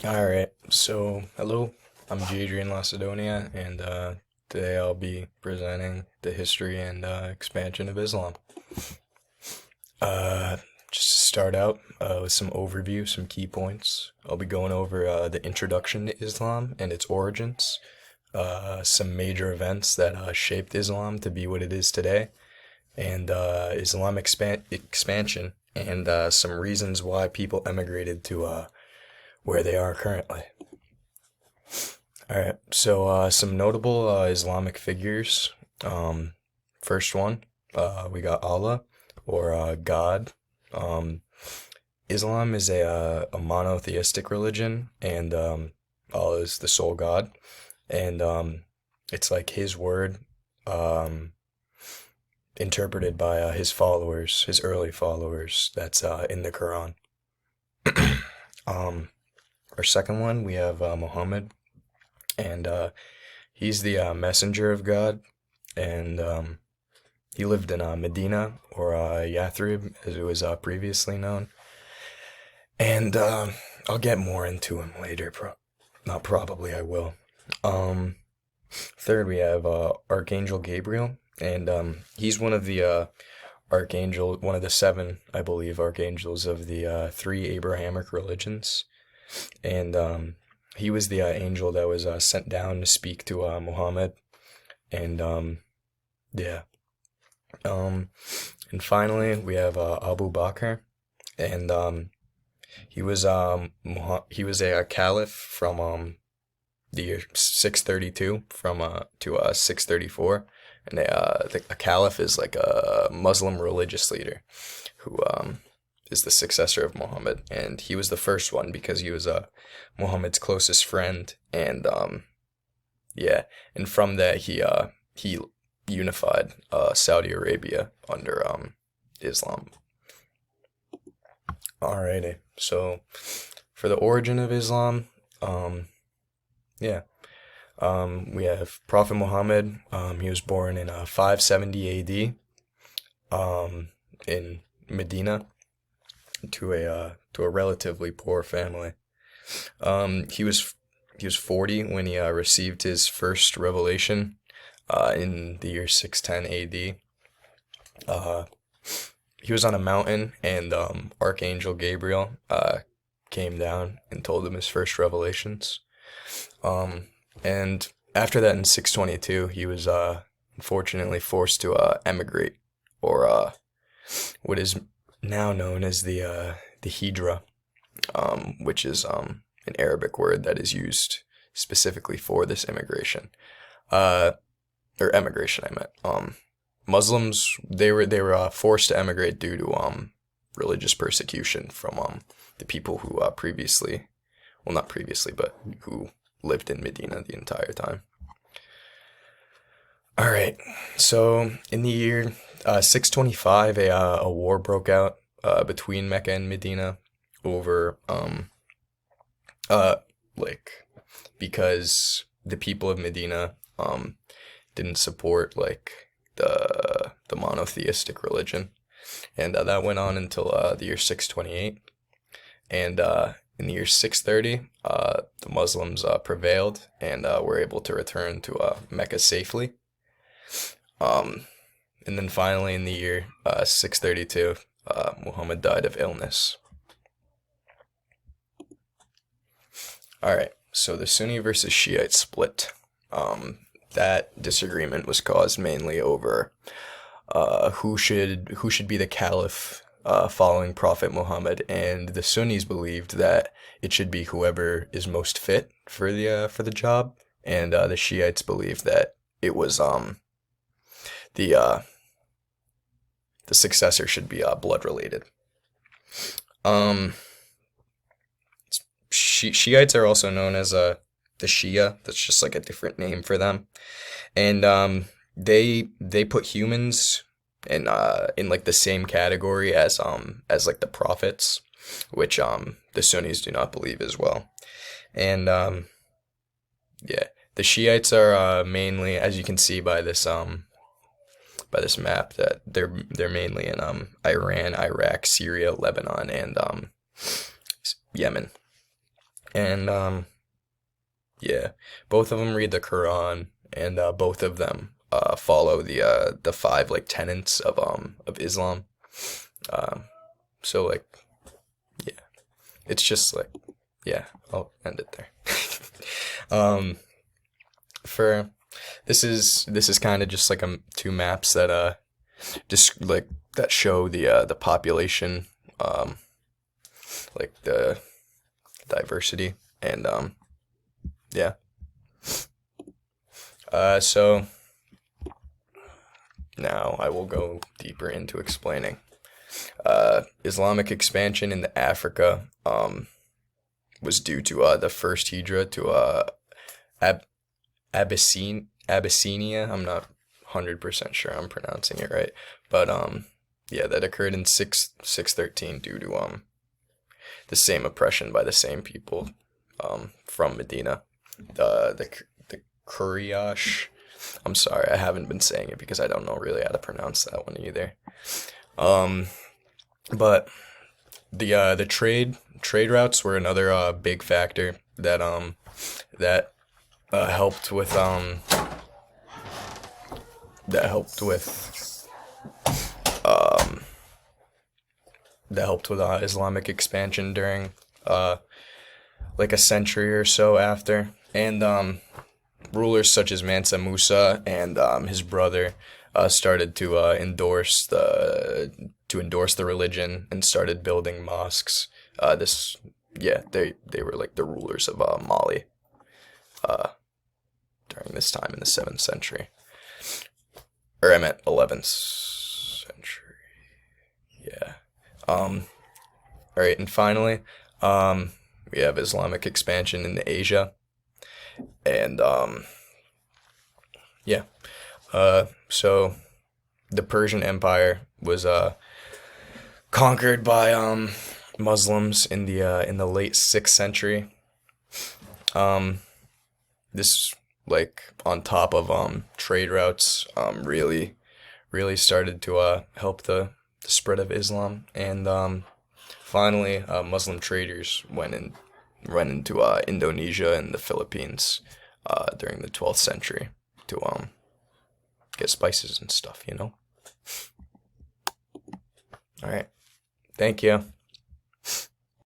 Alright, so hello, I'm Jadrien Lacedonia, and today I'll be presenting the history and expansion of Islam. Uh, just to start out with some overview, some key points, I'll be going over the introduction to Islam and its origins, some major events that shaped Islam to be what it is today, and Islamic expansion, and some reasons why people emigrated to where they are currently. All right, so some notable Islamic figures. First one, we got Allah, or God. Um, Islam is a monotheistic religion, and Allah is the sole God, and it's like His word, um, interpreted by His followers, His early followers. That's in the Quran. Um, our second one, we have Muhammad, and he's the messenger of God, and he lived in Medina, or Yathrib, as it was previously known. And I'll get more into him later. Not probably, I will. Um, Third, we have Archangel Gabriel, and he's one of the one of the seven, I believe, archangels of the three Abrahamic religions, and he was the angel that was sent down to speak to Muhammad, and yeah. Um, and finally, we have Abu Bakr, and he was a caliph from the year 632 from to 634, and a caliph is like a Muslim religious leader who is the successor of Muhammad, and he was the first one because he was Muhammad's closest friend, and yeah, and from that he unified Saudi Arabia under Islam. Alrighty, so for the origin of Islam, yeah, we have Prophet Muhammad. He was born in 570 A.D. In Medina to a relatively poor family. He was 40 when he received his first revelation in the year 610 A.D. Uh, he was on a mountain, and Archangel Gabriel came down and told him his first revelations. And after that, in 622, he was unfortunately forced to emigrate, or what is now known as the Hijra, which is an Arabic word that is used specifically for this immigration. Or emigration, I meant. Muslims, they were forced to emigrate due to religious persecution from the people who previously, well, not previously, but who lived in Medina the entire time. All right, so in the year 625, a war broke out between Mecca and Medina over uh like because the people of Medina didn't support like the monotheistic religion, and that went on until the year 628, and in the year 630, the Muslims prevailed and were able to return to Mecca safely. Um, and then finally, in the year 632, Muhammad died of illness. All right, so the Sunni versus Shiite split. That disagreement was caused mainly over who should be the caliph following Prophet Muhammad, and the Sunnis believed that it should be whoever is most fit for the job, and the Shiites believed that it was the uh, the successor should be blood related. Um, Shiites are also known as the Shia. That's just like a different name for them, and they put humans in like the same category as like the prophets, which the Sunnis do not believe as well. And yeah, the Shiites are mainly, as you can see by this map, that they're mainly in Iran, Iraq, Syria, Lebanon, and Yemen. And yeah, both of them read the Quran, and both of them follow the five like tenets of Islam. Um, so like yeah, it's just like yeah, I'll end it there. um, for this is kind of just like two maps that just like that show the population, um like the diversity, and yeah. So now I will go deeper into explaining Islamic expansion in the Africa was due to the first hijra to Ab- Abyssinia. I'm not 100% sure I'm pronouncing it right, but yeah, that occurred in 613 due to the same oppression by the same people from Medina. The Quraysh. I'm sorry, I haven't been saying it because I don't know really how to pronounce that one either. Um, but the trade routes were another big factor that helped with that helped with um Islamic expansion during like a century or so after, and rulers such as Mansa Musa and his brother started to endorse the religion and started building mosques. This yeah, they were like the rulers of Mali uh, during this time in the 7th century, or I meant 11th century. Yeah. All right, and finally, we have Islamic expansion in Asia, and yeah. So the Persian Empire was conquered by Muslims in the late 6th century. Um, this like on top of trade routes really started to help the spread of Islam, and finally Muslim traders went into Indonesia and the Philippines during the 12th century to get spices and stuff. All right, thank you.